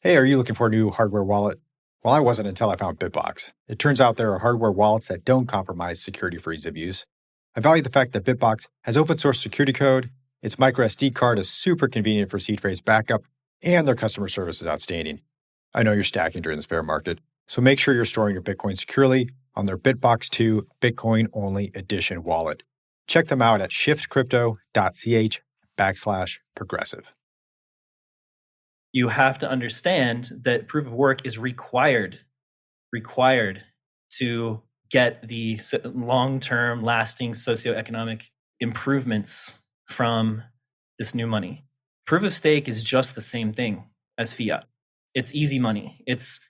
Hey, are you looking for a new hardware wallet? Well, I wasn't until I found Bitbox. It turns out there are hardware wallets that don't compromise security for ease of use. I value the fact that Bitbox has open source security code, its micro SD card is super convenient for seed phrase backup, and their customer service is outstanding. I know you're stacking during this bear market, so make sure you're storing your Bitcoin securely on their Bitbox 2 Bitcoin only edition wallet. Check them out at shiftcrypto.ch/progressive. You have to understand that proof of work is required to get the long-term lasting socioeconomic improvements from this new money. Proof of stake is just the same thing as fiat. It's easy money. It's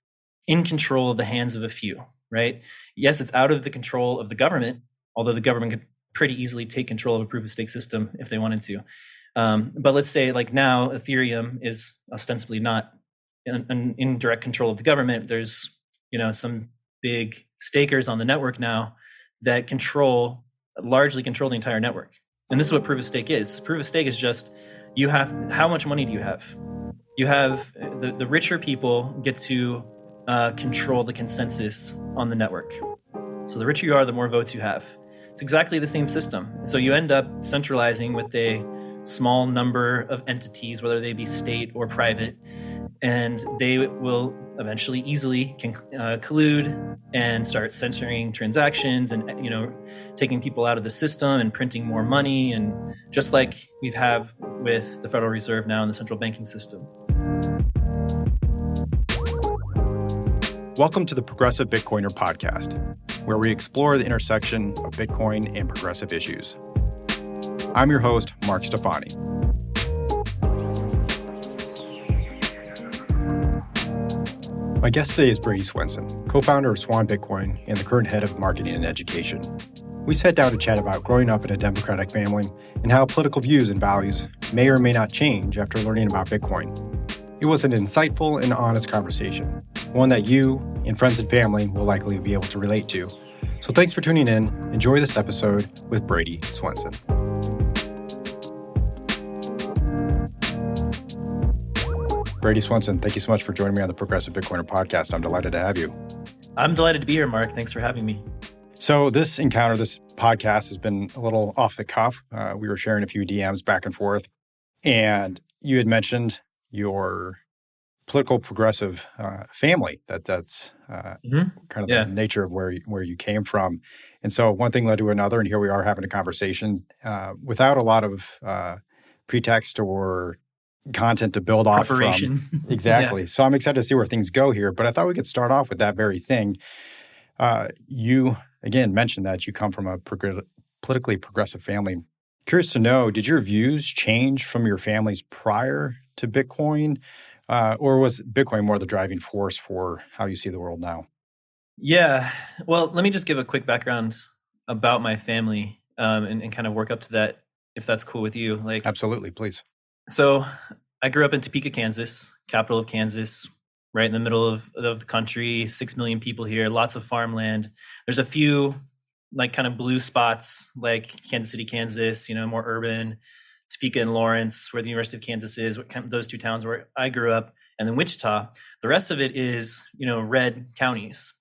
in control of the hands of a few, right? Yes, it's out of the control of the government, although the government could pretty easily take control of a proof of stake system if they wanted to. But let's say like now Ethereum is ostensibly not in direct control of the government. There's some big stakers on the network now that largely control the entire network. And this is what proof of stake is. Proof of stake is just how much money do you have? You have the richer people get to control the consensus on the network. So the richer you are, the more votes you have. It's exactly the same system. So you end up centralizing with a small number of entities, whether they be state or private, and they will eventually easily collude and start censoring transactions and taking people out of the system and printing more money, and just like we have with the Federal Reserve now in the central banking system. Welcome to the Progressive Bitcoiner podcast, where we explore the intersection of Bitcoin and progressive issues. I'm your host, Mark Stefani. My guest today is Brady Swenson, co-founder of Swan Bitcoin and the current head of marketing and education. We sat down to chat about growing up in a Democratic family and how political views and values may or may not change after learning about Bitcoin. It was an insightful and honest conversation, one that you and friends and family will likely be able to relate to. So thanks for tuning in. Enjoy this episode with Brady Swenson. Brady Swenson, thank you so much for joining me on the Progressive Bitcoiner podcast. I'm delighted to have you. I'm delighted to be here, Mark. Thanks for having me. So this podcast has been a little off the cuff. We were sharing a few DMs back and forth, and you had mentioned your political progressive family. That's kind of the nature of where you came from. And so one thing led to another, and here we are having a conversation without a lot of pretext or content to build off from. Exactly. Yeah. So I'm excited to see where things go here, but I thought we could start off with that very thing. You, again, mentioned that you come from a politically progressive family. Curious to know, did your views change from your families prior to Bitcoin, or was Bitcoin more the driving force for how you see the world now? Yeah. Well, let me just give a quick background about my family and kind of work up to that, if that's cool with you. Absolutely, please. So I grew up in Topeka, Kansas, capital of Kansas, right in the middle of the country, 6 million people here, lots of farmland. There's a few kind of blue spots like Kansas City, Kansas, more urban, Topeka and Lawrence, where the University of Kansas is, those two towns where I grew up, and then Wichita. The rest of it is, red counties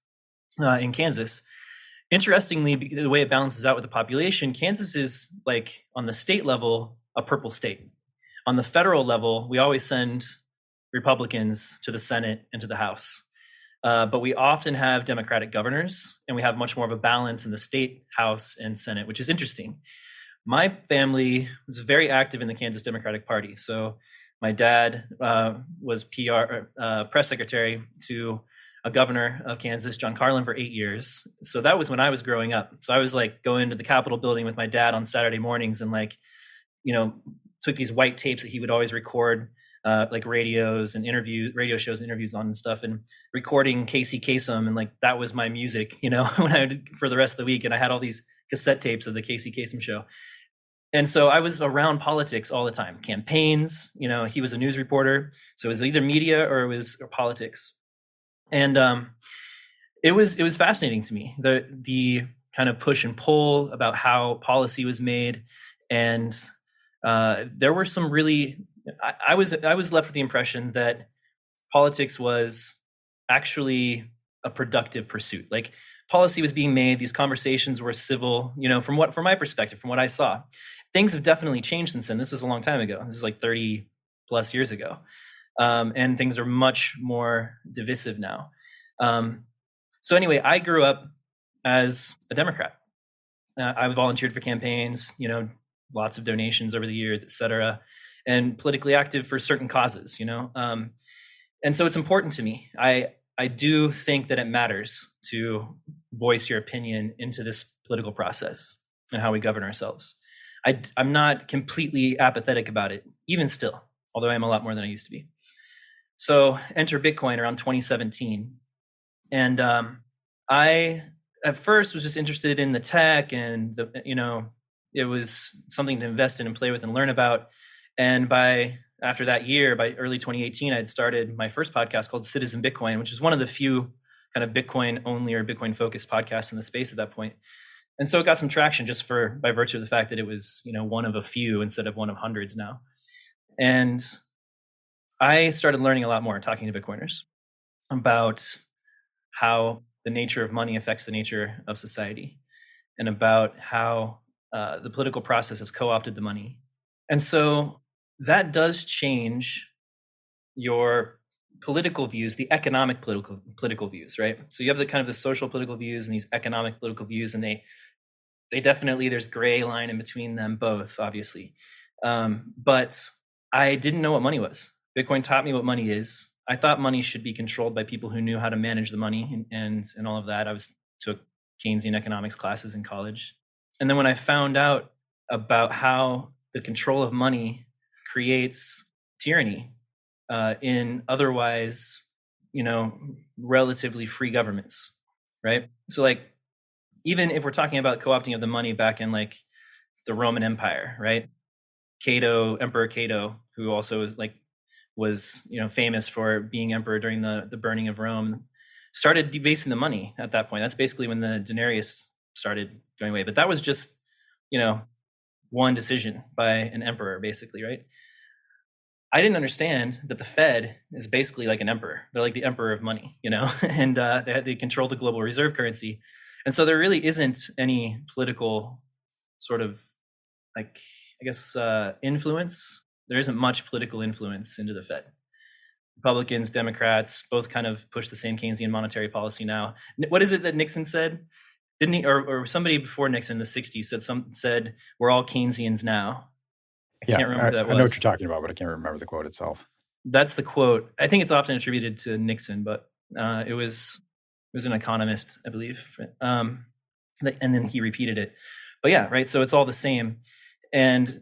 in Kansas. Interestingly, the way it balances out with the population, Kansas is on the state level, a purple state. On the federal level, we always send Republicans to the Senate and to the House. But we often have Democratic governors, and we have much more of a balance in the state House and Senate, which is interesting. My family was very active in the Kansas Democratic Party. So my dad was press secretary to a governor of Kansas, John Carlin, for 8 years. So that was when I was growing up. So I was going to the Capitol building with my dad on Saturday mornings and took these white tapes that he would always record radios and radio shows, interviews on and stuff, and recording Casey Kasem. And that was my music, for the rest of the week. And I had all these cassette tapes of the Casey Kasem show. And so I was around politics all the time, campaigns, he was a news reporter. So it was either media or it was politics. And it was fascinating to me, the kind of push and pull about how policy was made. And there were some really, I was left with the impression that politics was actually a productive pursuit. Like policy was being made, these conversations were civil, from my perspective, from what I saw. Things have definitely changed since then. This was a long time ago. This is like 30 plus years ago. And things are much more divisive now. So anyway, I grew up as a Democrat. I volunteered for campaigns, lots of donations over the years, et cetera, and politically active for certain causes, and so it's important to me. I do think that it matters to voice your opinion into this political process and how we govern ourselves. I'm not completely apathetic about it, even still, although I am a lot more than I used to be. So enter Bitcoin around 2017. And I, at first, was just interested in the tech and it was something to invest in and play with and learn about. And after that year, by early 2018, I had started my first podcast called Citizen Bitcoin, which is one of the few kind of Bitcoin only or Bitcoin focused podcasts in the space at that point. And so it got some traction just by virtue of the fact that it was, one of a few instead of one of hundreds now. And I started learning a lot more, talking to Bitcoiners about how the nature of money affects the nature of society and about how the political process has co-opted the money. And so that does change your political views, the economic political views, right? So you have the kind of the social political views and these economic political views, and they definitely, there's gray line in between them both, obviously. But I didn't know what money was. Bitcoin taught me what money is. I thought money should be controlled by people who knew how to manage the money and all of that. I took Keynesian economics classes in college. And then when I found out about how the control of money creates tyranny in otherwise, relatively free governments, right? So like, even if we're talking about co-opting of the money back in like the Roman Empire, right? Emperor Cato, who also was famous for being emperor during the burning of Rome, started debasing the money at that point. That's basically when the denarius started going away. But that was just one decision by an emperor, basically, right? I didn't understand that the Fed is basically like an emperor. They're like the emperor of money, and they control the global reserve currency. And so there really isn't any political sort of influence. There isn't much political influence into the Fed. Republicans, Democrats, both kind of push the same Keynesian monetary policy now. What is it that Nixon said? Didn't he, or somebody before Nixon in the 60s said we're all Keynesians now. I can't remember who that was. I know what you're talking about, but I can't remember the quote itself. That's the quote. I think it's often attributed to Nixon, but it was an economist, I believe. And then he repeated it. But yeah, right. So it's all the same, and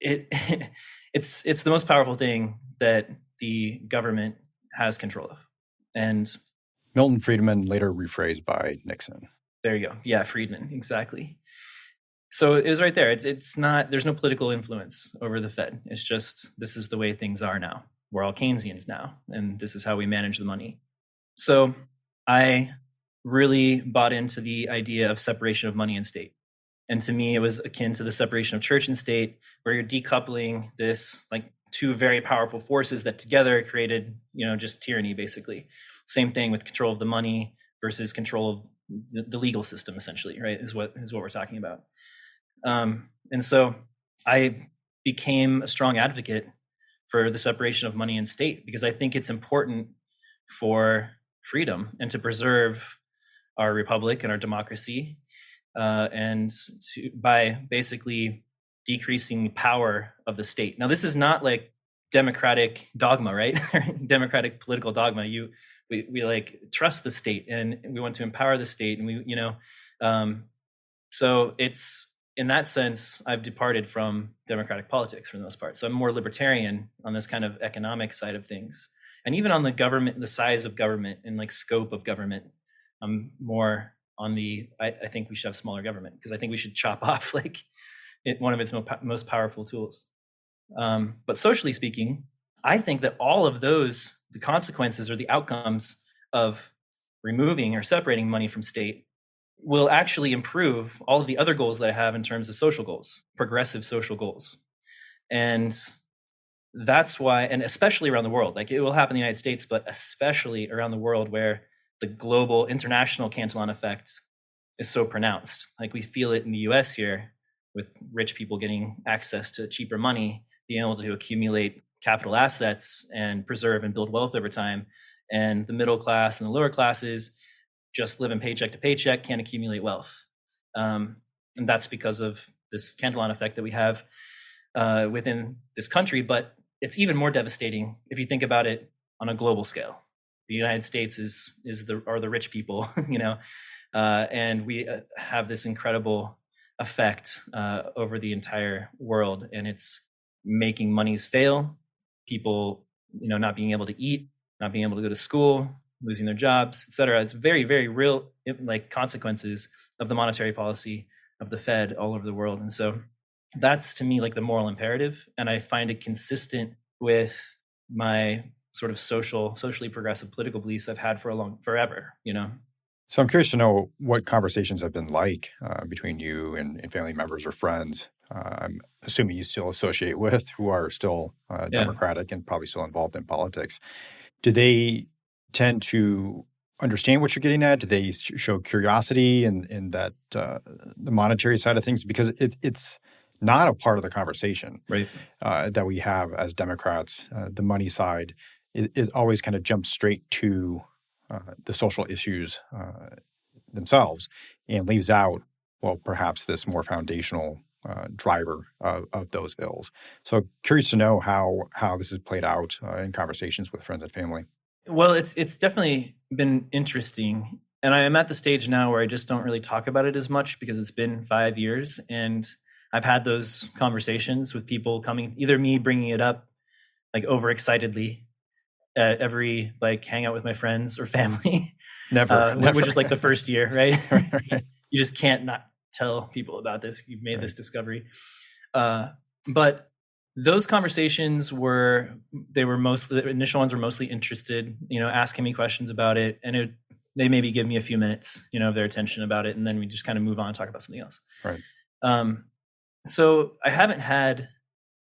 it's the most powerful thing that the government has control of. And Milton Friedman, later rephrased by Nixon. There you go. Yeah, Friedman, exactly. So it was right there. It's not, there's no political influence over the Fed. It's just, this is the way things are now. We're all Keynesians now, and this is how we manage the money. So I really bought into the idea of separation of money and state. And to me, it was akin to the separation of church and state, where you're decoupling this like two very powerful forces that together created, just tyranny, basically. Same thing with control of the money versus control of the legal system, essentially, right? Is what we're talking about. And so I became a strong advocate for the separation of money and state, because I think it's important for freedom and to preserve our republic and our democracy, and by basically decreasing power of the state. Now, this is not like democratic dogma, right? Democratic political dogma. We like trust the state, and we want to empower the state, and we, so it's, in that sense, I've departed from democratic politics for the most part. So I'm more libertarian on this kind of economic side of things. And even on the government, the size of government and like scope of government, I'm more on I think we should have smaller government, because I think we should chop off one of its most powerful tools. But socially speaking, I think that all of those, the consequences or the outcomes of removing or separating money from state, will actually improve all of the other goals that I have in terms of social goals, progressive social goals. And that's why, and especially around the world, like it will happen in the United States, but especially around the world where the global international Cantillon effect is so pronounced. Like we feel it in the US here with rich people getting access to cheaper money, being able to accumulate capital assets and preserve and build wealth over time. And the middle class and the lower classes just living paycheck to paycheck, can't accumulate wealth. And that's because of this Cantillon effect that we have within this country. But it's even more devastating if you think about it on a global scale. The United States are the rich people, and we have this incredible effect over the entire world, and it's making monies fail, people, not being able to eat, not being able to go to school, losing their jobs, et cetera. It's very, very real, like consequences of the monetary policy of the Fed all over the world. And so that's to me like the moral imperative. And I find it consistent with my sort of socially progressive political beliefs I've had forever. So I'm curious to know what conversations have been like between you and family members or friends. I'm assuming you still associate with who are still Yeah. Democratic and probably still involved in politics. Do they tend to understand what you're getting at? Do they show curiosity in that the monetary side of things? Because it's not a part of the conversation Right. that we have as Democrats. The money side is always kind of jumps straight to the social issues themselves and leaves out, well, perhaps this more foundational driver of those ills. So curious to know how this has played out in conversations with friends and family. Well, it's definitely been interesting. And I am at the stage now where I just don't really talk about it as much because it's been 5 years. And I've had those conversations with people coming, either me bringing it up like overexcitedly at every like hangout with my friends or family, Never. which is like the first year, right? Right. You just can't not tell people about this. You've made this discovery. But those conversations the initial ones were mostly interested, asking me questions about it. And they maybe give me a few minutes, of their attention about it. And then we just kind of move on and talk about something else. Right. So I haven't had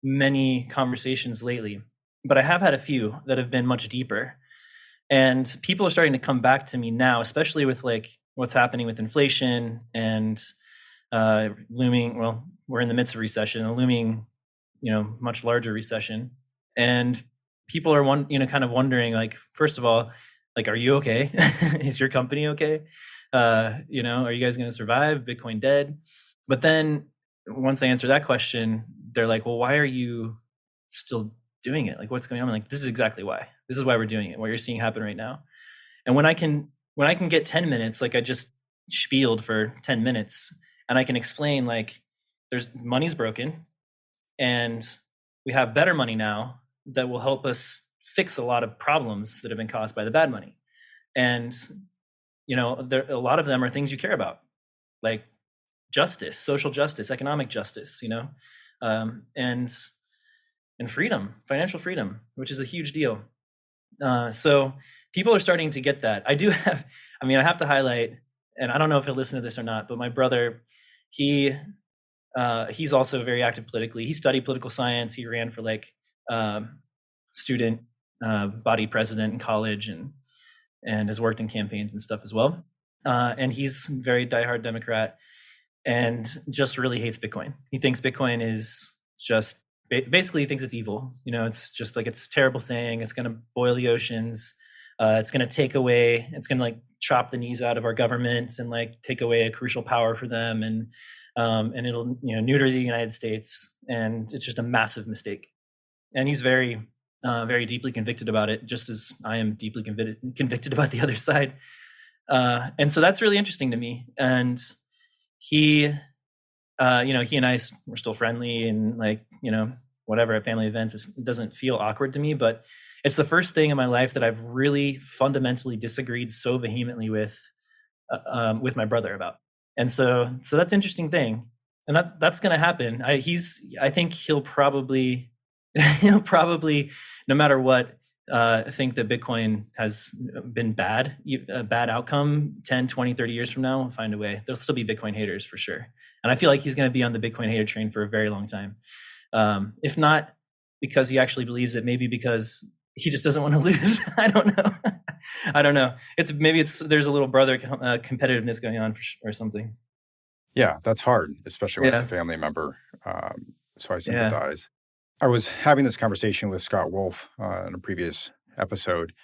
many conversations lately, but I have had a few that have been much deeper. And people are starting to come back to me now, especially with like what's happening with inflation and looming. Well, we're in the midst of recession, a looming, much larger recession, and people are kind of wondering, like, first of all, like, are you okay? Is your company okay? Are you guys going to survive? Bitcoin dead? But then once I answer that question, they're like, well, why are you still doing it? Like, what's going on? I'm like, this is exactly why. This is why we're doing it. What you're seeing happen right now. And when I can get 10 minutes, like I just spieled for 10 minutes, and I can explain like there's money's broken and we have better money now that will help us fix a lot of problems that have been caused by the bad money. And, a lot of them are things you care about, like justice, social justice, economic justice, and freedom, financial freedom, which is a huge deal. So people are starting to get that. I have to highlight, and I don't know if he'll listen to this or not, but my brother, he's also very active politically. He studied political science. He ran for like student body president in college and has worked in campaigns and stuff as well. And he's a very diehard Democrat and just really hates Bitcoin. He thinks Bitcoin is just basically thinks it's evil. It's just like it's a terrible thing. It's going to boil the oceans. It's going to it's going to like chop the knees out of our governments and like take away a crucial power for them. And it'll, neuter the United States. And it's just a massive mistake. And he's very, very deeply convicted about it, just as I am deeply convicted about the other side. And so that's really interesting to me. And he and I were still friendly and like, whatever at family events, it doesn't feel awkward to me, but it's the first thing in my life that I've really fundamentally disagreed so vehemently with my brother about. And so that's an interesting thing. And that's going to happen. I think he'll probably, no matter what, think that Bitcoin has been a bad outcome 10, 20, 30 years from now. We'll find a way. There'll still be Bitcoin haters for sure. And I feel like he's going to be on the Bitcoin hater train for a very long time. If not because he actually believes it, maybe because he just doesn't want to lose. I don't know. I don't know. There's a little brother competitiveness going on or something. Yeah, that's hard, especially when it's a Yeah. family member. So I Yeah. sympathize. I was having this conversation with Scott Wolf in a previous episode,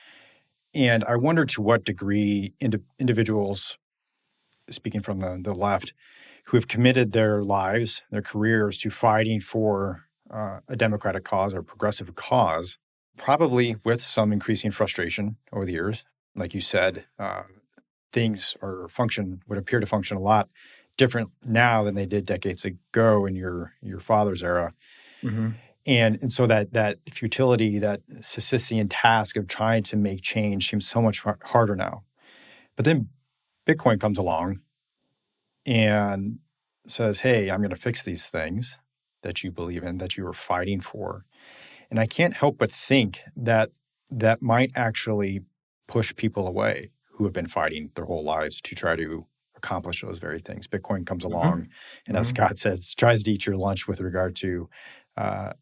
and I wonder to what degree individuals, speaking from the left, who have committed their lives, their careers to fighting for a democratic cause or progressive cause, probably with some increasing frustration over the years. Like you said, things would appear to function a lot different now than they did decades ago in your father's era. Mm-hmm. And so that futility, that Sisyphean task of trying to make change seems so much harder now. But then Bitcoin comes along and says, "Hey, I'm going to fix these things that you believe in, that you are fighting for." And I can't help but think that that might actually push people away who have been fighting their whole lives to try to accomplish those very things. Bitcoin comes Mm-hmm. along, and as Mm-hmm. Scott says, tries to eat your lunch with regard to uh,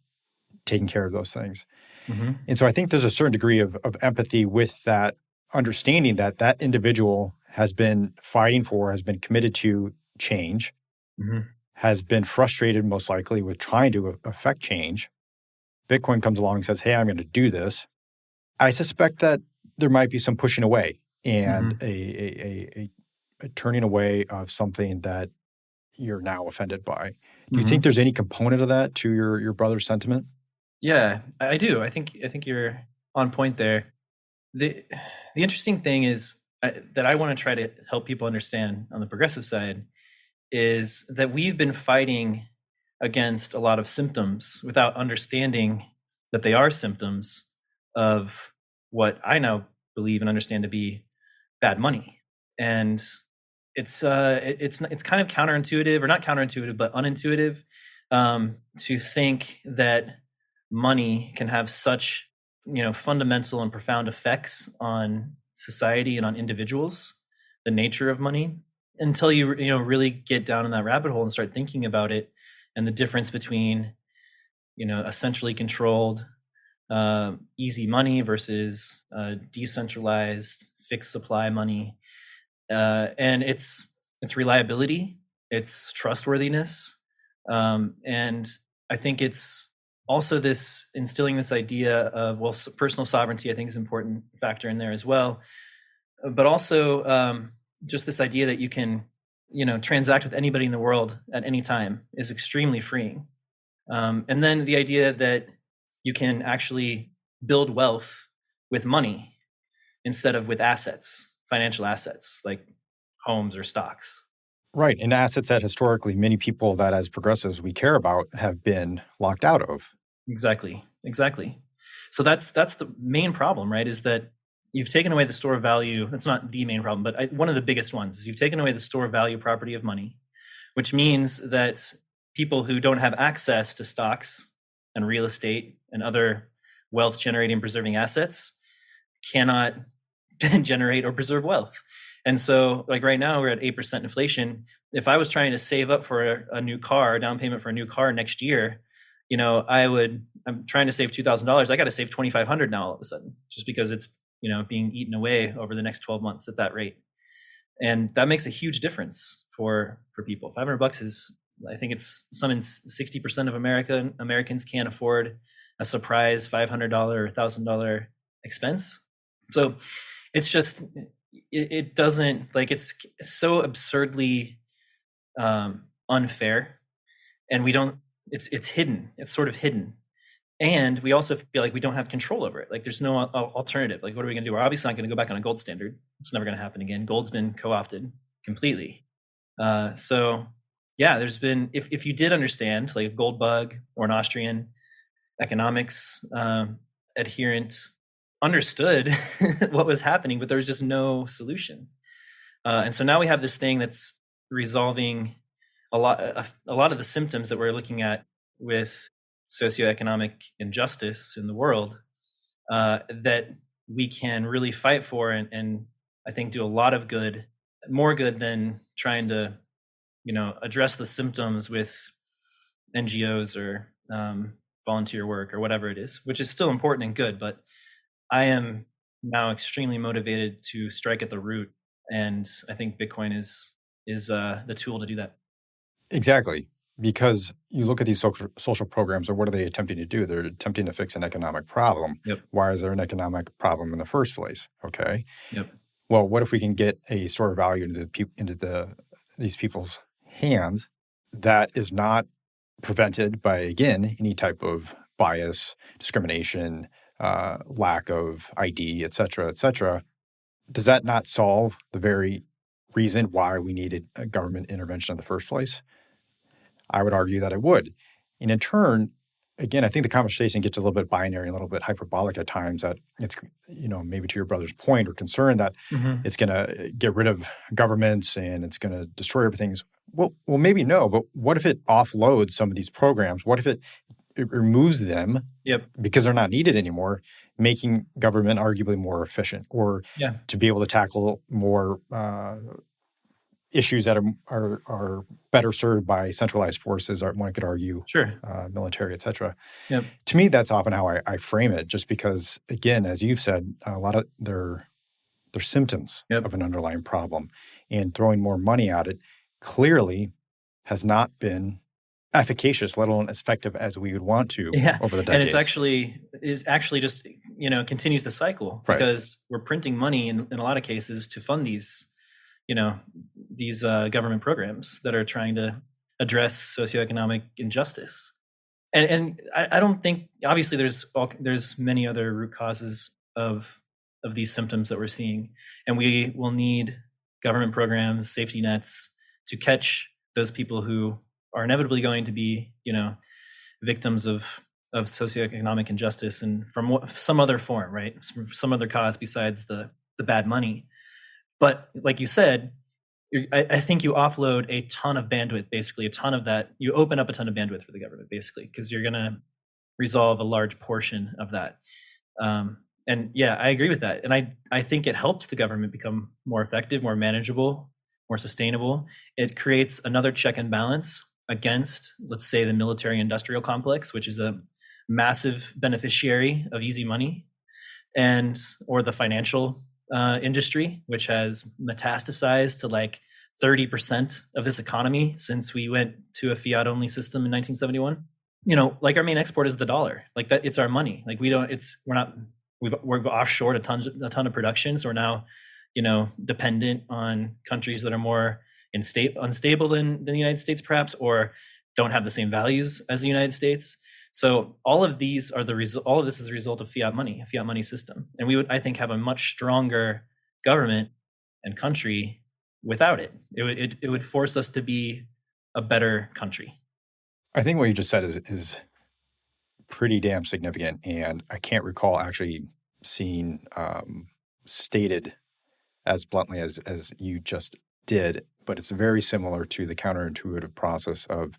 taking care of those things. Mm-hmm. And so I think there's a certain degree of empathy with that, understanding that that individual has been fighting for, has been committed to change, Mm-hmm. has been frustrated most likely with trying to affect change. Bitcoin comes along and says, "Hey, I'm going to do this." I suspect that there might be some pushing away and Mm-hmm. a turning away of something that you're now offended by. Do you think Mm-hmm. there's any component of that to your brother's sentiment? Yeah, I do. I think you're on point there. The interesting thing is that I want to try to help people understand on the progressive side is that we've been fighting against a lot of symptoms without understanding that they are symptoms of what I now believe and understand to be bad money. And it's kind of counterintuitive, or not counterintuitive, but unintuitive, to think that money can have such fundamental and profound effects on society and on individuals. The nature of money, until you really get down in that rabbit hole and start thinking about it, and the difference between a centrally controlled easy money versus decentralized fixed supply money, and its reliability, its trustworthiness, and I think it's also this instilling this idea of, well, personal sovereignty I think is an important factor in there as well, but also just this idea that you can transact with anybody in the world at any time is extremely freeing, and then the idea that you can actually build wealth with money instead of with assets, financial assets like homes or stocks. Right. And assets that historically many people that as progressives we care about have been locked out of. Exactly. Exactly. So that's the main problem, right? Is that you've taken away the store of value. That's not the main problem, but one of the biggest ones is you've taken away the store of value property of money, which means that people who don't have access to stocks and real estate and other wealth generating and preserving assets cannot generate or preserve wealth. And so, like right now, we're at 8% inflation. If I was trying to save up for a new car, down payment for a new car next year, I'm trying to save $2,000. I got to save 2,500 now all of a sudden, just because it's being eaten away over the next 12 months at that rate. And that makes a huge difference for people. $500 is, I think it's some in 60% of Americans can't afford a surprise $500 or $1,000 expense. So it's just it doesn't, like, it's so absurdly unfair, and we don't it's hidden. It's sort of hidden, and we also feel like we don't have control over it. Like there's no alternative. Like, what are we going to do? We're obviously not going to go back on a gold standard. It's never going to happen again. Gold's been co-opted completely. So yeah, there's been, if you did understand, like a gold bug or an Austrian economics adherent understood what was happening, but there was just no solution. And so now we have this thing that's resolving a lot of the symptoms that we're looking at with socioeconomic injustice in the world, that we can really fight for, and I think do a lot of good, more good than trying to address the symptoms with NGOs or volunteer work or whatever it is, which is still important and good. But I am now extremely motivated to strike at the root, and I think Bitcoin is the tool to do that. Exactly. Because you look at these social programs, or what are they attempting to do? They're attempting to fix an economic problem. Yep. Why is there an economic problem in the first place? Okay. Yep. Well, what if we can get a sort of value into these people's hands that is not prevented by, again, any type of bias, discrimination, lack of ID, et cetera, et cetera? Does that not solve the very reason why we needed a government intervention in the first place? I would argue that it would. And in turn, again, I think the conversation gets a little bit binary, a little bit hyperbolic at times, that it's, maybe to your brother's point or concern that Mm-hmm. it's going to get rid of governments and it's going to destroy everything. Well, maybe no, but what if it offloads some of these programs? What if it removes them Yep. because they're not needed anymore, making government arguably more efficient, or Yeah. to be able to tackle more issues that are better served by centralized forces, or one could argue, Sure. military, et cetera. Yep. To me, that's often how I frame it, just because, again, as you've said, a lot of they're symptoms Yep. of an underlying problem, and throwing more money at it clearly has not been efficacious, let alone as effective as we would want to over the decades. And it's actually just, continues the cycle, Right. because we're printing money in a lot of cases to fund these government programs that are trying to address socioeconomic injustice. And I don't think, obviously there's many other root causes of these symptoms that we're seeing, and we will need government programs, safety nets, to catch those people who are inevitably going to be, victims of socioeconomic injustice, and from some other form, right? Some other cause besides the bad money. But like you said, I think you offload a ton of bandwidth, basically a ton of that. You open up a ton of bandwidth for the government, basically, because you're going to resolve a large portion of that. And yeah, I agree with that. And I think it helps the government become more effective, more manageable, more sustainable. It creates another check and balance against, let's say, the military industrial complex, which is a massive beneficiary of easy money, or the financial industry, which has metastasized to like 30% of this economy since we went to a fiat only system in 1971. Like our main export is the dollar. Like that, it's our money. Like we've offshored a ton of production. So we're now, dependent on countries that are more unstable than the United States, perhaps, or don't have the same values as the United States. So all of these are all of this is the result of fiat money, a fiat money system. And we would, I think, have a much stronger government and country without it. It would force us to be a better country. I think what you just said is pretty damn significant, and I can't recall actually seeing stated as bluntly as you just did, but it's very similar to the counterintuitive process of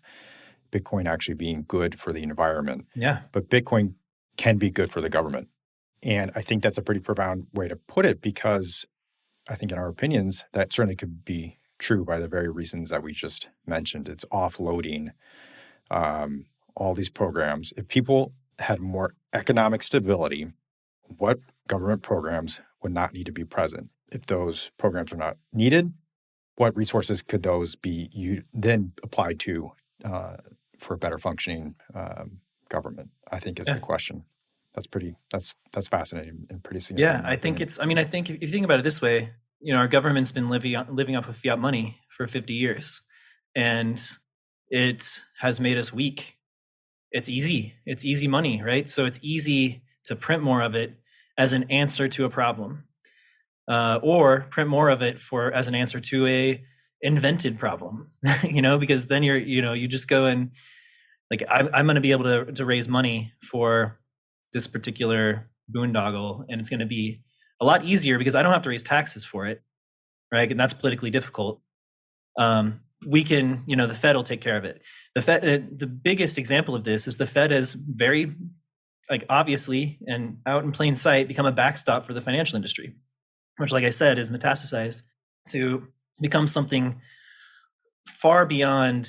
Bitcoin actually being good for the environment. Yeah. But Bitcoin can be good for the government. And I think that's a pretty profound way to put it, because I think in our opinions, that certainly could be true by the very reasons that we just mentioned. It's offloading all these programs. If people had more economic stability, what government programs would not need to be present? If those programs are not needed, what resources could those be then applied to for a better functioning government? I think is the question. That's fascinating and pretty significant. Yeah, I think I think if you think about it this way, our government's been living off of fiat money for 50 years, and it has made us weak. It's easy money, right? So it's easy to print more of it as an answer to a problem, or print more of it as an answer to a invented problem, because then you just go and like, I'm going to be able to raise money for this particular boondoggle, and it's going to be a lot easier because I don't have to raise taxes for it, right? And that's politically difficult. We can, the Fed will take care of it. The Fed, the biggest example of this is the Fed has very, obviously and out in plain sight, become a backstop for the financial industry, which, like I said, is metastasized to become something far beyond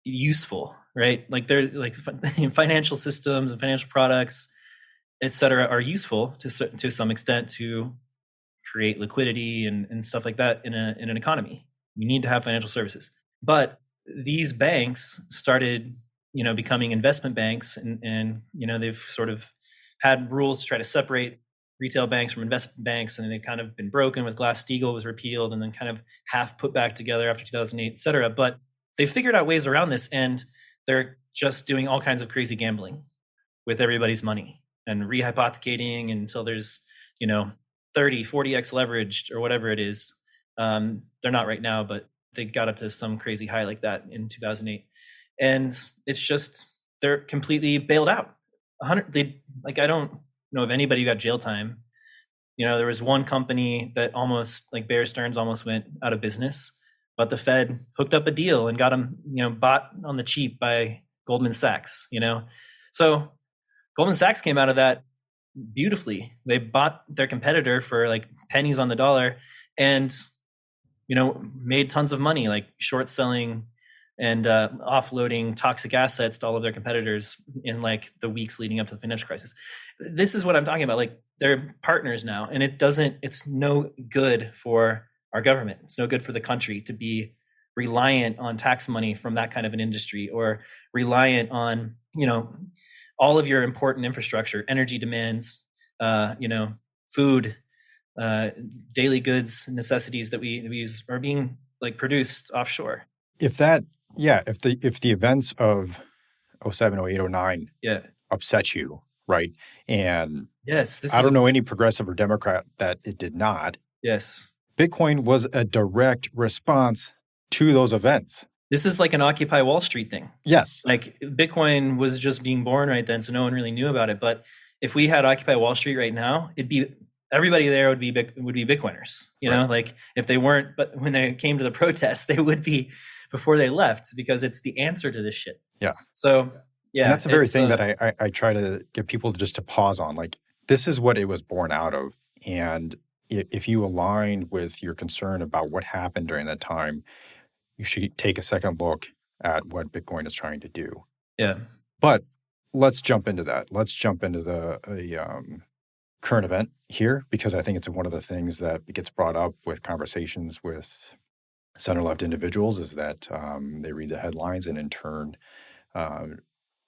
useful, right? Like they're like financial systems and financial products, et cetera, are useful to some extent to create liquidity and stuff like that in an economy. You need to have financial services. But these banks started, becoming investment banks, and they've sort of had rules to try to separate retail banks from investment banks, and they've kind of been broken with Glass-Steagall was repealed and then kind of half put back together after 2008, et cetera. But they figured out ways around this, and they're just doing all kinds of crazy gambling with everybody's money and rehypothecating until there's, 30, 40x leveraged or whatever it is. They're not right now, but they got up to some crazy high like that in 2008. And it's just, they're completely bailed out. I don't know of anybody who got jail time. There was one company that almost, like Bear Stearns, almost went out of business, but the Fed hooked up a deal and got them, bought on the cheap by Goldman Sachs, So Goldman Sachs came out of that beautifully. They bought their competitor for like pennies on the dollar and, made tons of money, like short selling and offloading toxic assets to all of their competitors in like the weeks leading up to the financial crisis. This is what I'm talking about. Like they're partners now, and it's no good for our government. It's no good for the country to be reliant on tax money from that kind of an industry, or reliant on, all of your important infrastructure, energy demands, food, daily goods, necessities that we use are being like produced offshore. If the events of 07, 08, 09 upset you, right? And yes, I don't know any progressive or Democrat that it did not. Yes. Bitcoin was a direct response to those events. This is like an Occupy Wall Street thing. Yes. Like Bitcoin was just being born right then, so no one really knew about it. But if we had Occupy Wall Street right now, everybody there would be Bitcoiners. Like if they weren't, but when they came to the protests, they would be before they left, because it's the answer to this shit. Yeah. So yeah, and that's the very thing that I try to get people to pause on. Like, this is what it was born out of, and if you align with your concern about what happened during that time, you should take a second look at what Bitcoin is trying to do. Yeah. But let's jump into that. Let's jump into the current event here, because I think it's one of the things that gets brought up with conversations with center-left individuals, is that they read the headlines and in turn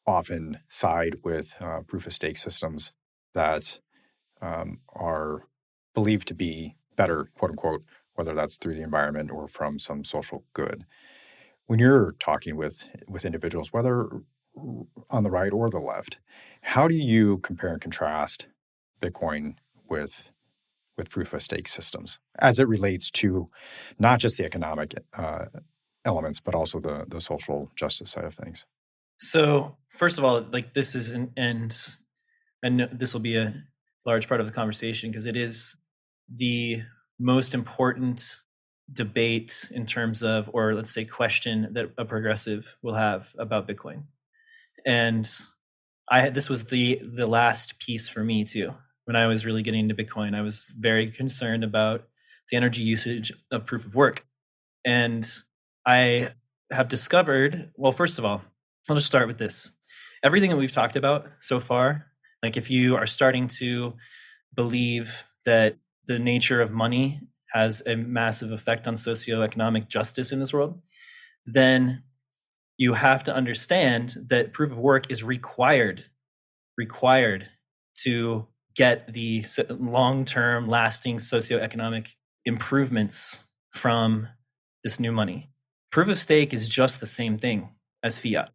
often side with proof-of-stake systems that are believed to be better, quote unquote, whether that's through the environment or from some social good. When you're talking with individuals, whether on the right or the left, how do you compare and contrast Bitcoin with proof-of-stake systems as it relates to not just the economic elements, but also the social justice side of things? So first of all, like this is and this will be a large part of the conversation, because it is the most important debate in terms of, or let's say question, that a progressive will have about Bitcoin. And this was the last piece for me too. When I was really getting into Bitcoin, I was very concerned about the energy usage of proof of work. And I have discovered, well, first of all, I'll just start with this. Everything that we've talked about so far, like if you are starting to believe that the nature of money has a massive effect on socioeconomic justice in this world, then you have to understand that proof of work is required to get the long-term lasting socioeconomic improvements from this new money. Proof of stake is just the same thing as fiat.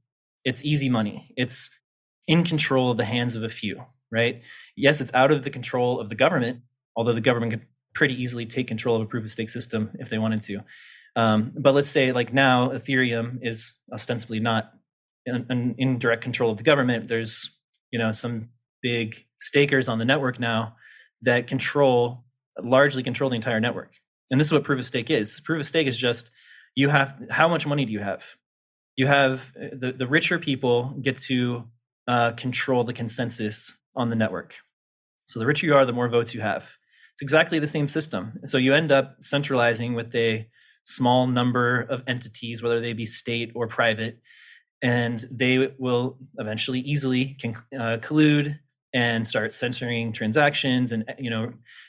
It's easy money. It's in control of the hands of a few, right? Yes, it's out of the control of the government, although the government could pretty easily take control of a proof of stake system if they wanted to. But let's say like now Ethereum is ostensibly not in direct control of the government. There's, some big stakers on the network now that largely control the entire network. And this is what proof of stake is. Proof of stake is just, how much money do you have? You have the richer people get to control the consensus on the network. So the richer you are, the more votes you have. It's exactly the same system. So you end up centralizing with a small number of entities, whether they be state or private, and they will eventually easily can collude and start censoring transactions and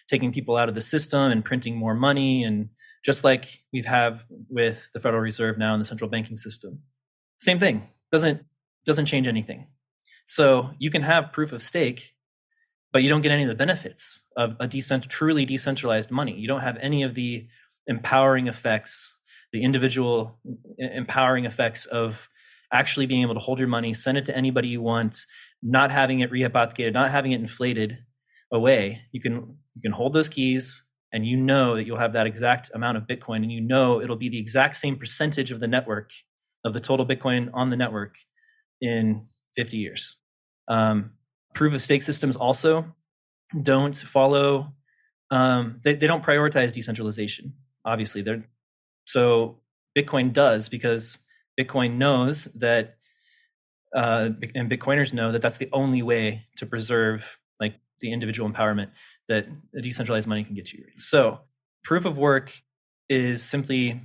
taking people out of the system and printing more money, and just like we have with the Federal Reserve now and the central banking system. Same thing. Doesn't change anything. So you can have proof of stake, but you don't get any of the benefits of a truly decentralized money. You don't have any of the empowering effects, the individual empowering effects of actually being able to hold your money, send it to anybody you want, not having it rehypothecated, not having it inflated away. You can hold those keys, and you know that you'll have that exact amount of Bitcoin, and you know it'll be the exact same percentage of the network, of the total Bitcoin on the network in 50 years. Proof of stake systems also don't follow, they don't prioritize decentralization. Obviously, so Bitcoin does, because Bitcoin knows that, and Bitcoiners know that that's the only way to preserve like the individual empowerment that a decentralized money can get you. So proof of work is simply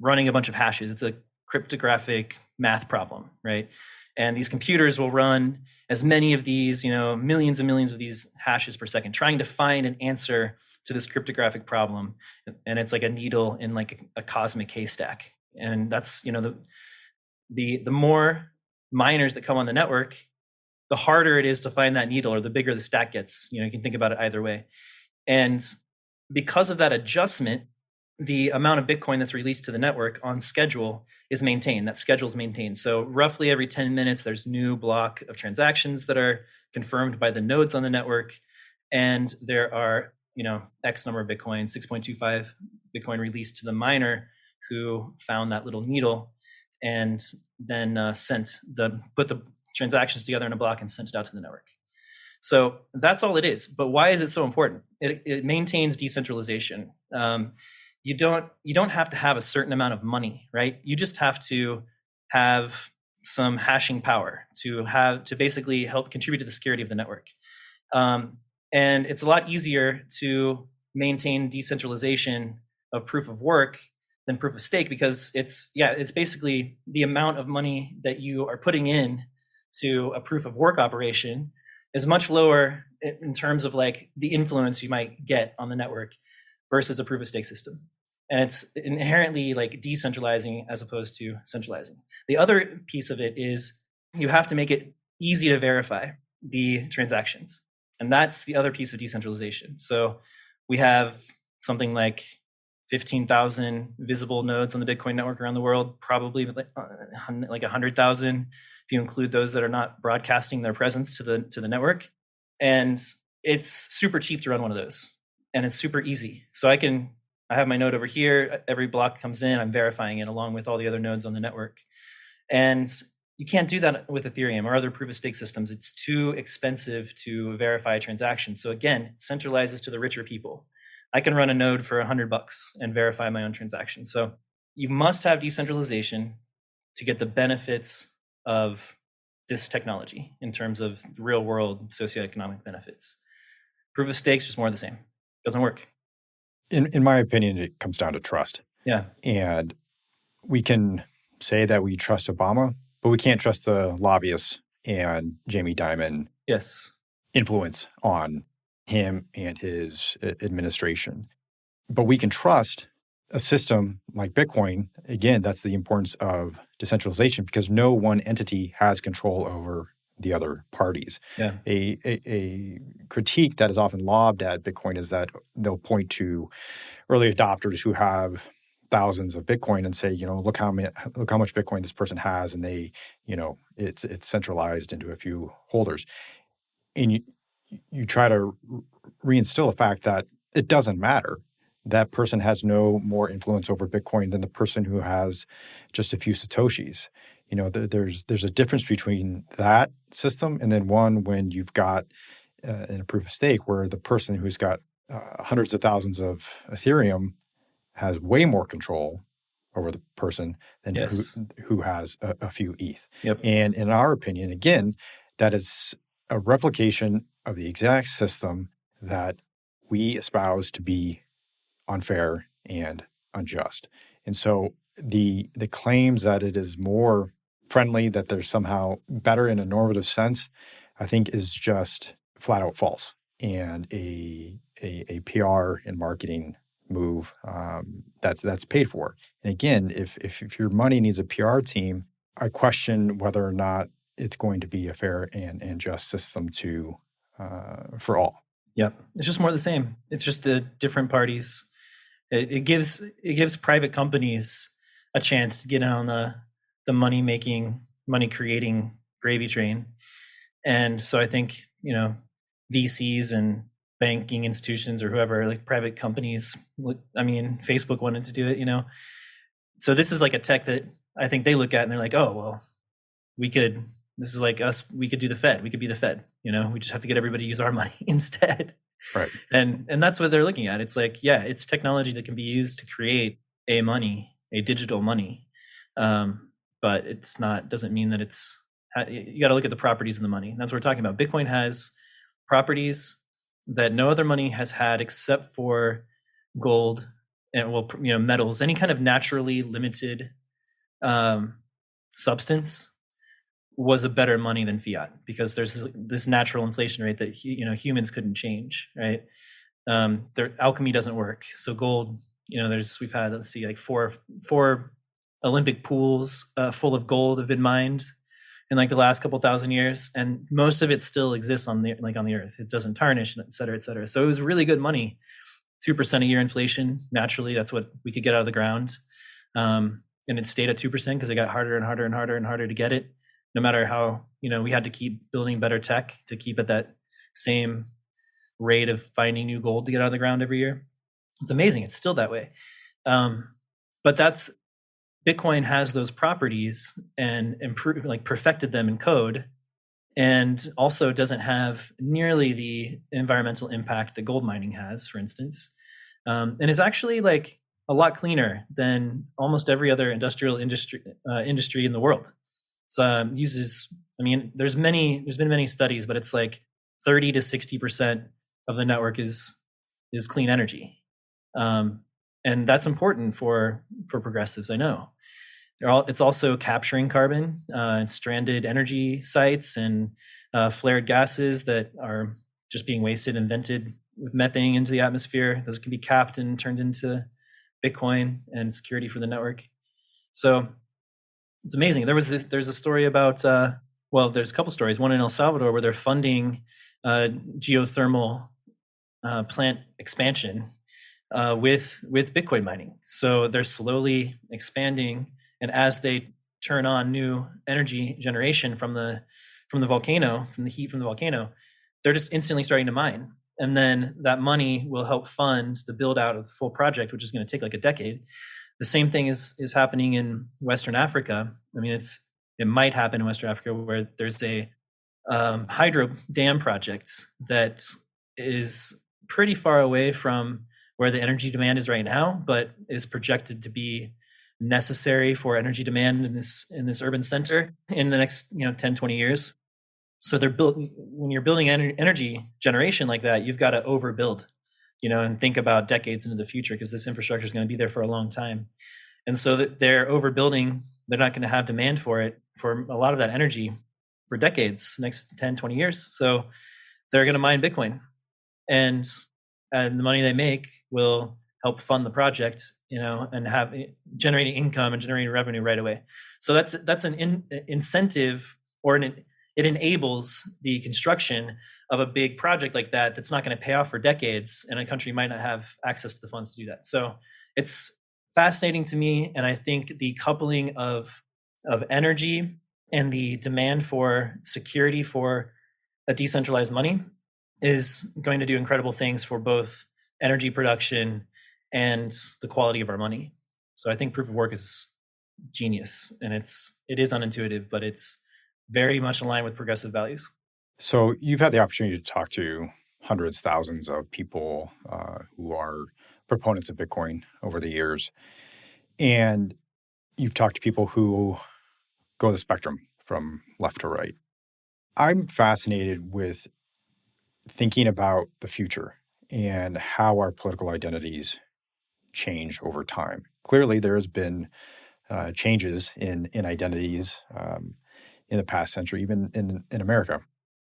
running a bunch of hashes. It's a cryptographic math problem, right? And these computers will run as many of these, millions and millions of these hashes per second, trying to find an answer to this cryptographic problem. And it's like a needle in like a cosmic haystack. And that's, the more miners that come on the network, the harder it is to find that needle, or the bigger the stack gets. You can think about it either way. And because of that adjustment, the amount of Bitcoin that's released to the network on schedule is maintained. That schedule is maintained. So roughly every 10 minutes, there's new block of transactions that are confirmed by the nodes on the network. And there are, X number of Bitcoin, 6.25 Bitcoin released to the miner who found that little needle, and then put the transactions together in a block and sent it out to the network. So that's all it is. But why is it so important? It maintains decentralization. You don't have to have a certain amount of money, right? You just have to have some hashing power to basically help contribute to the security of the network. And it's a lot easier to maintain decentralization of proof of work than proof of stake, because it's basically the amount of money that you are putting in to a proof of work operation is much lower in terms of like the influence you might get on the network versus a proof of stake system. And it's inherently like decentralizing as opposed to centralizing. The other piece of it is you have to make it easy to verify the transactions. And that's the other piece of decentralization. So we have something like 15,000 visible nodes on the Bitcoin network around the world, probably like 100,000 if you include those that are not broadcasting their presence to the network. And it's super cheap to run one of those, and it's super easy. So I have my node over here. Every block comes in, I'm verifying it along with all the other nodes on the network. And you can't do that with Ethereum or other proof of stake systems. It's too expensive to verify a transaction. So again, it centralizes to the richer people. I can run a node for $100 and verify my own transaction. So you must have decentralization to get the benefits of this technology in terms of real world socioeconomic benefits. Proof of stakes just more of the same. Doesn't work. In my opinion, it comes down to trust. Yeah. And we can say that we trust Obama, but we can't trust the lobbyists and Jamie Dimon influence on him and his administration. But we can trust a system like Bitcoin. Again, that's the importance of decentralization, because no one entity has control over the other parties. Yeah. A critique that is often lobbed at Bitcoin is that they'll point to early adopters who have thousands of Bitcoin and say, look how much Bitcoin this person has, and they, it's centralized into a few holders. And you try to reinstill the fact that it doesn't matter. That person has no more influence over Bitcoin than the person who has just a few Satoshis. There's a difference between that system and then one when you've got in a proof of stake where the person who's got hundreds of thousands of Ethereum has way more control over the person than who has a few ETH. Yep. And in our opinion, again, that is a replication of the exact system that we espouse to be unfair and unjust. And so the claims that it is more friendly, that they're somehow better in a normative sense, I think is just flat out false and a PR and marketing move that's paid for. And again, if your money needs a PR team, I question whether or not it's going to be a fair and just system to for all. Yep, it's just more of the same. It's just different parties. It gives private companies a chance to get on the money making, money creating gravy train. And so I think, VCs and banking institutions or whoever, like private companies, I mean, Facebook wanted to do it. So this is like a tech that I think they look at and they're like, oh, well, this is like us, we could do the Fed. We could be the Fed, we just have to get everybody to use our money instead. Right. And that's what they're looking at. It's like, yeah, it's technology that can be used to create a digital money. But doesn't mean that you got to look at the properties of the money. And that's what we're talking about. Bitcoin has properties that no other money has had except for gold and metals, any kind of naturally limited substance was a better money than fiat, because there's this natural inflation rate that humans couldn't change, right? Their alchemy doesn't work. So gold, we've had, let's see, like four Olympic pools full of gold have been mined in like the last couple thousand years, and most of it still exists on the earth. It doesn't tarnish, et cetera, et cetera. So it was really good money. 2% a year inflation, naturally, that's what we could get out of the ground. And it stayed at 2% because it got harder and harder and harder and harder to get it, no matter how, we had to keep building better tech to keep at that same rate of finding new gold to get out of the ground every year. It's amazing. It's still that way. But Bitcoin has those properties and perfected them in code, and also doesn't have nearly the environmental impact that gold mining has, for instance, and is actually like a lot cleaner than almost every other industrial industry in the world. So uses, there's been many studies, but it's like 30 to 60% of the network is clean energy, and that's important for progressives, I know. It's also capturing carbon and stranded energy sites and flared gases that are just being wasted and vented with methane into the atmosphere. Those can be capped and turned into Bitcoin and security for the network. So it's amazing. There's a story about, there's a couple stories. One in El Salvador where they're funding geothermal plant expansion with Bitcoin mining. So they're slowly expanding, and as they turn on new energy generation from the volcano, from the heat from the volcano, they're just instantly starting to mine. And then that money will help fund the build out of the full project, which is going to take like a decade. The same thing is happening in Western Africa. It might happen in Western Africa, where there's a hydro dam project that is pretty far away from where the energy demand is right now, but is projected to be necessary for energy demand in this urban center in the next 10, 20 years. So when you're building energy generation like that, you've got to overbuild, and think about decades into the future, because this infrastructure is going to be there for a long time. And so that they're overbuilding, they're not going to have demand for it, for a lot of that energy, for decades, next 10, 20 years. So they're going to mine Bitcoin, and the money they make will help fund the project, and have generating income and generating revenue right away. So that's an incentive, or it enables the construction of a big project like that that's not going to pay off for decades, and a country might not have access to the funds to do that. So it's fascinating to me, and I think the coupling of energy and the demand for security for a decentralized money is going to do incredible things for both energy production and the quality of our money. So I think proof of work is genius, and it is unintuitive, but it's very much in line with progressive values. So you've had the opportunity to talk to hundreds, thousands of people who are proponents of Bitcoin over the years. And you've talked to people who go the spectrum from left to right. I'm fascinated with thinking about the future and how our political identities change over time. Clearly, there has been changes in identities in the past century, even in America.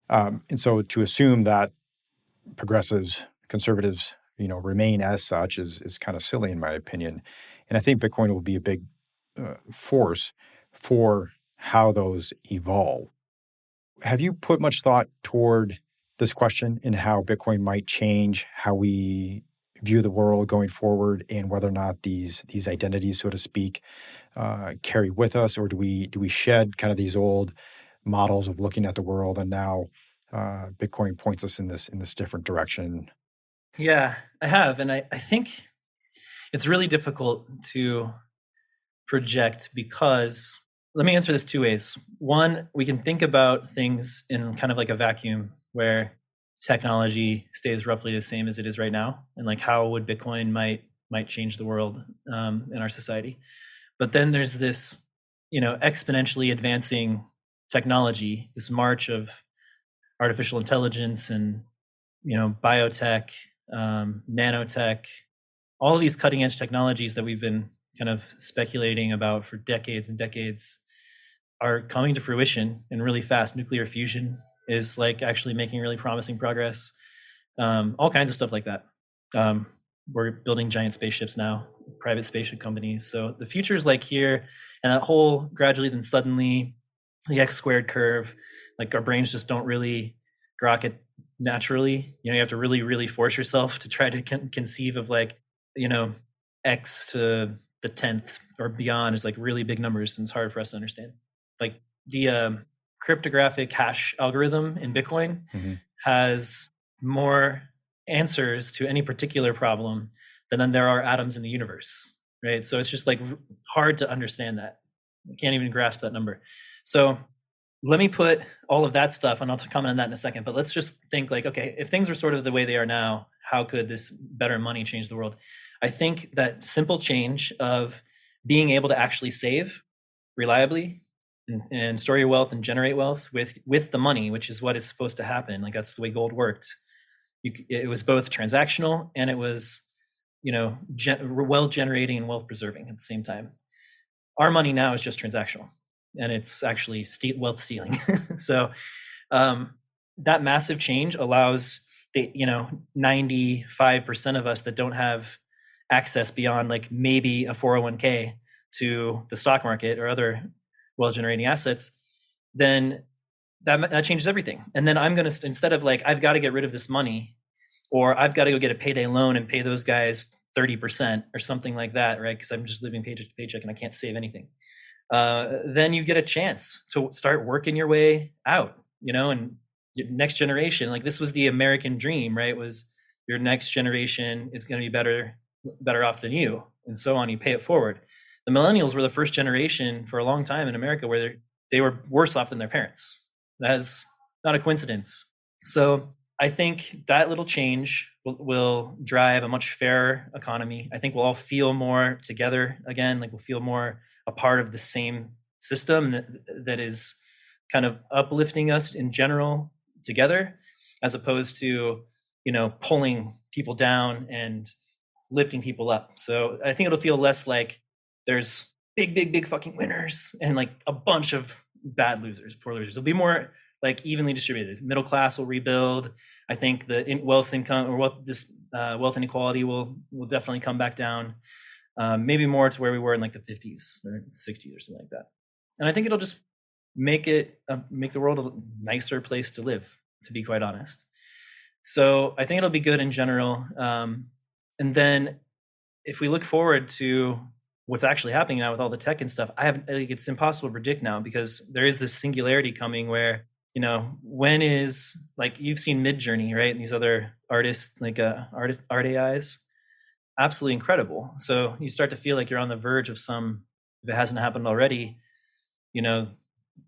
And so to assume that progressives, conservatives, remain as such is kind of silly in my opinion. And I think Bitcoin will be a big force for how those evolve. Have you put much thought toward this question and how Bitcoin might change how we view the world going forward, and whether or not these identities, so to speak, carry with us, or do we shed kind of these old models of looking at the world, and now Bitcoin points us in this different direction? Yeah, I have. And I think it's really difficult to project because let me answer this two ways. One, we can think about things in kind of like a vacuum where technology stays roughly the same as it is right now, and like how would Bitcoin might change the world in our society. But then there's this, exponentially advancing technology, this march of artificial intelligence and biotech, nanotech, all of these cutting edge technologies that we've been kind of speculating about for decades and decades are coming to fruition and really fast. Nuclear fusion is like actually making really promising progress. All kinds of stuff like that. We're building giant spaceships now, private spaceship companies. So the future is like here, and that whole gradually then suddenly the x squared curve, like our brains just don't really grok it naturally. You have to really, really force yourself to try to conceive of like, x to the 10th or beyond is like really big numbers, and it's hard for us to understand. Like the cryptographic hash algorithm in Bitcoin Mhm. has more answers to any particular problem than there are atoms in the universe, right? So it's just like hard to understand that. I can't even grasp that number. So let me put all of that stuff, and I'll comment on that in a second, but let's just think like, okay, if things are sort of the way they are now, how could this better money change the world? I think that simple change of being able to actually save reliably and store your wealth and generate wealth with the money, which is what is supposed to happen. Like that's the way gold worked. It was both transactional and it was, wealth generating and wealth preserving at the same time. Our money now is just transactional, and it's actually wealth stealing. So that massive change allows the 95% of us that don't have access beyond like maybe a 401k to the stock market or other wealth generating assets, then that changes everything. And then I'm going to, instead of like, I've got to get rid of this money, or I've got to go get a payday loan and pay those guys 30% or something like that, right? Because I'm just living paycheck to paycheck and I can't save anything. Then you get a chance to start working your way out, and next generation, like this was the American dream, right? Was your next generation is going to be better off than you, and so on. You pay it forward. The millennials were the first generation for a long time in America where they were worse off than their parents. That's not a coincidence. So I think that little change will drive a much fairer economy. I think we'll all feel more together again, like we'll feel more a part of the same system that is kind of uplifting us in general together, as opposed to, pulling people down and lifting people up. So I think it'll feel less like there's big fucking winners and like a bunch of bad losers, poor losers. It'll be more like evenly distributed. Middle class will rebuild. I think the wealth income or wealth inequality will definitely come back down, maybe more to where we were in like the 50s or 60s or something like that. And I think it'll just make the world a nicer place to live, to be quite honest. So I think it'll be good in general. And then if we look forward to what's actually happening now with all the tech and stuff, it's impossible to predict now, because there is this singularity coming where, when is, like, you've seen Midjourney, right? And these other artists, like art AIs, absolutely incredible. So you start to feel like you're on the verge of some, if it hasn't happened already,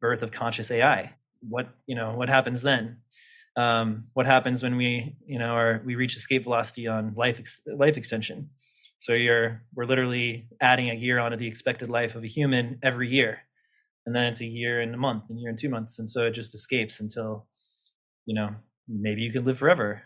birth of conscious AI. What happens then? What happens when we reach escape velocity on life extension? So we're literally adding a year onto the expected life of a human every year, and then it's a year and a month, and a year and 2 months, and so it just escapes until maybe you could live forever.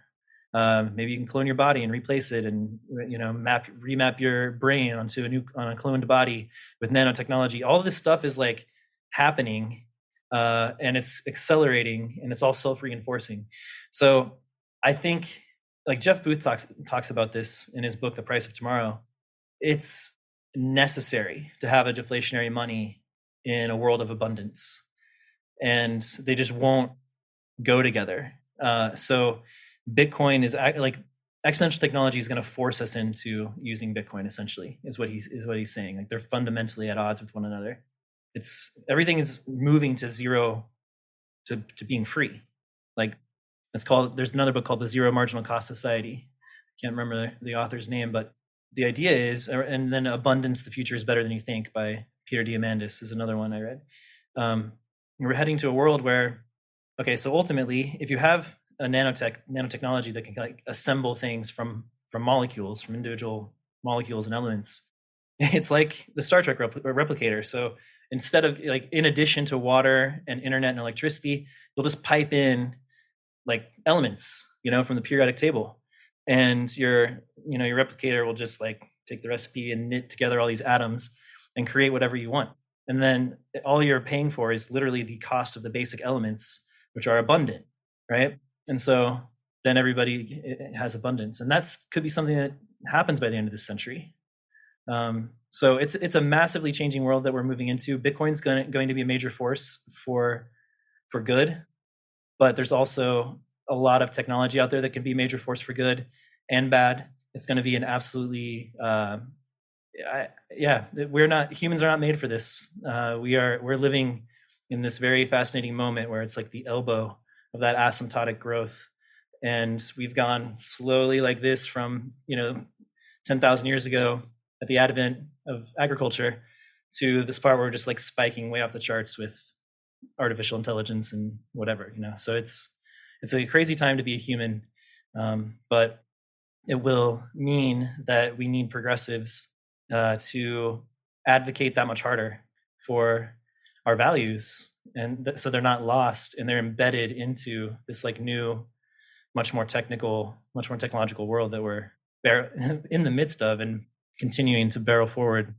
Maybe you can clone your body and replace it, and remap your brain on a cloned body with nanotechnology. All of this stuff is like happening, and it's accelerating, and it's all self-reinforcing. So I think, like Jeff Booth talks about this in his book, The Price of Tomorrow. It's necessary to have a deflationary money in a world of abundance, and they just won't go together. So Bitcoin is like exponential technology is going to force us into using Bitcoin. Essentially, is what he's saying. Like they're fundamentally at odds with one another. Everything is moving to zero, to being free. Like there's another book called The Zero Marginal Cost Society. Can't remember the author's name, but the idea is, and then Abundance, the Future is Better Than You Think by Peter Diamandis is another one I read. We're heading to a world where, okay, so ultimately, if you have a nanotechnology that can like assemble things from molecules, from individual molecules and elements, it's like the Star Trek replicator. So instead of like, in addition to water and internet and electricity, you'll just pipe in like elements, from the periodic table, and your replicator will just like take the recipe and knit together all these atoms and create whatever you want. And then all you're paying for is literally the cost of the basic elements, which are abundant, right? And so then everybody has abundance, and that's could be something that happens by the end of this century. So it's a massively changing world that we're moving into. Bitcoin's going to be a major force for good, but there's also a lot of technology out there that can be a major force for good and bad. It's going to be an absolutely, humans are not made for this. We're living in this very fascinating moment where it's like the elbow of that asymptotic growth. And we've gone slowly like this from, 10,000 years ago at the advent of agriculture to this part where we're just like spiking way off the charts with artificial intelligence and whatever, so it's a crazy time to be a human, but it will mean that we need progressives to advocate that much harder for our values, and so they're not lost and they're embedded into this like new, much more technological world that we're in the midst of and continuing to barrel forward.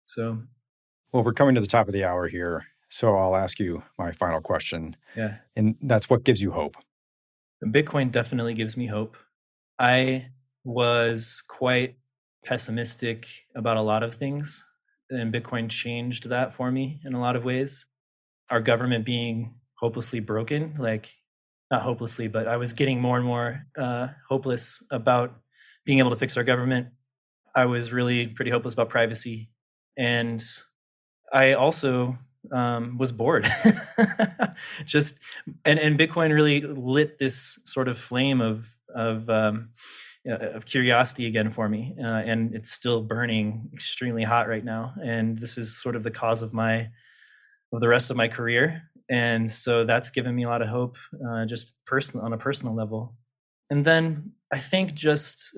So, well, we're coming to the top of the hour here. So I'll ask you my final question. Yeah. And that's, what gives you hope? Bitcoin definitely gives me hope. I was quite pessimistic about a lot of things, and Bitcoin changed that for me in a lot of ways. Our government being hopelessly broken, like not hopelessly, but I was getting more and more hopeless about being able to fix our government. I was really pretty hopeless about privacy. And I also was bored. Just and Bitcoin really lit this sort of flame of curiosity again for me, and it's still burning extremely hot right now. And this is sort of the cause of the rest of my career, and so that's given me a lot of hope, just on a personal level. And then I think just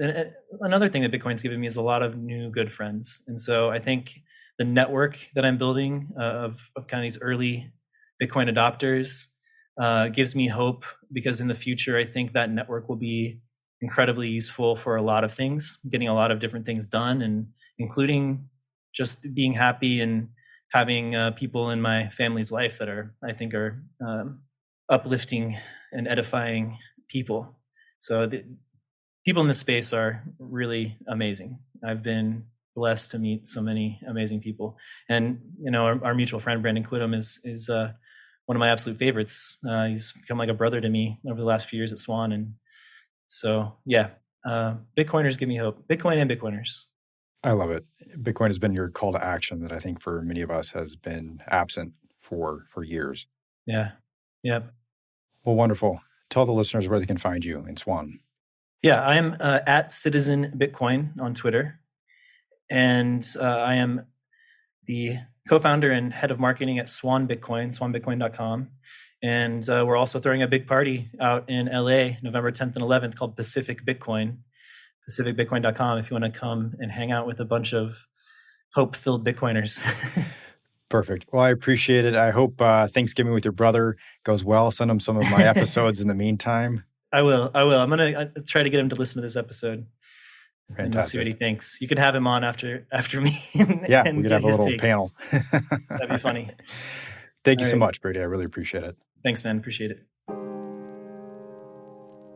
another thing that Bitcoin's given me is a lot of new good friends, and so I think the network that I'm building of kind of these early Bitcoin adopters gives me hope, because in the future, I think that network will be incredibly useful for a lot of things, getting a lot of different things done, and including just being happy and having people in my family's life that I think are uplifting and edifying people. So the people in this space are really amazing. I've been blessed to meet so many amazing people, and our mutual friend Brandon Quittem is one of my absolute favorites. He's become like a brother to me over the last few years at Swan, and so Bitcoiners give me hope. Bitcoin and Bitcoiners. I love it. Bitcoin has been your call to action that I think for many of us has been absent for years. Yeah. Yep. Well, wonderful. Tell the listeners where they can find you in Swan. Yeah, I am at Citizen Bitcoin on Twitter, and I am the co-founder and head of marketing at Swan Bitcoin, swanbitcoin.com. And we're also throwing a big party out in LA, November 10th and 11th, called Pacific Bitcoin, pacificbitcoin.com, if you want to come and hang out with a bunch of hope-filled Bitcoiners. Perfect. Well, I appreciate it. I hope Thanksgiving with your brother goes well. Send him some of my episodes in the meantime. I will. I'm gonna try to get him to listen to this episode. Fantastic. And we'll see what he thinks. You could have him on after me. Yeah, we could have a little panel. That'd be funny. Thank you so much, Brady. I really appreciate it. Thanks, man. Appreciate it.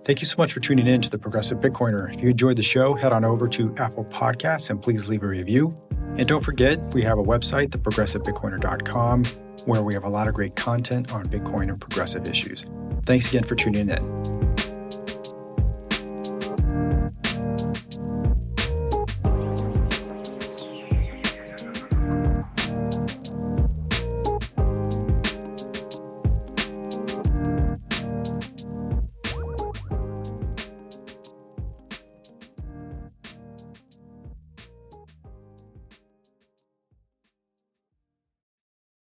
Thank you so much for tuning in to The Progressive Bitcoiner. If you enjoyed the show, head on over to Apple Podcasts and please leave a review. And don't forget, we have a website, theprogressivebitcoiner.com, where we have a lot of great content on Bitcoin and progressive issues. Thanks again for tuning in.